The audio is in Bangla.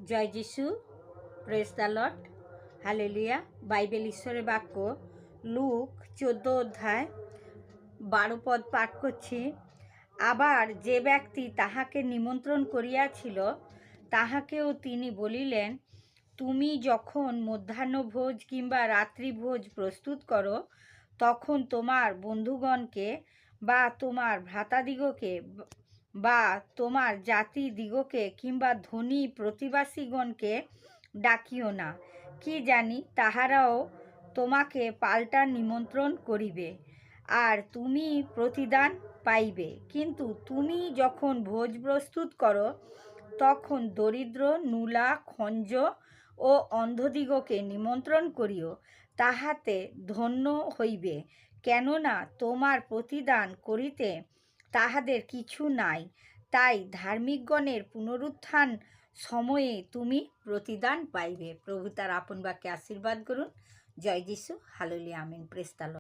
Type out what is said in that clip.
জয় যিশু, praise the lord, hallelujah. Bible ঈশ্বরের বাক্য লুক 14 অধ্যায় 12 পদ পাঠ করছি। আবার যে ব্যক্তি তাহাকে নিমন্ত্রণ করিয়াছিল তাহাকেও তিনি বলিলেন, তুমি যখন মধ্যাহ্নভোজ কিংবা রাত্রিভোজ প্রস্তুত করো তখন তোমার বন্ধুগণকে বা তোমার ভ্রাতাদিগকে বা তোমার জাতিদিগকে কিংবা ধনী প্রতিবাসীগণকে ডাকিও না, কি জানি তাহারাও তোমাকে পাল্টা নিমন্ত্রণ করিবে, আর তুমি প্রতিদান পাইবে। কিন্তু তুমি যখন ভোজ প্রস্তুত করো তখন দরিদ্র, নুলা, খঞ্জ ও অন্ধদিগকে নিমন্ত্রণ করিও, তাহাতে ধন্য হইবে, কেননা তোমার প্রতিদান করিতে তাহাদের কিছু নাই। তাই ধার্মিকগণের পুনরুত্থান সময়ে তুমি প্রতিদান পাইবে। প্রভু তার আপন বাক্যে আশীর্বাদ করুন। জয় যিশু, হালেলুয়া, আমিন। Praise the Lord.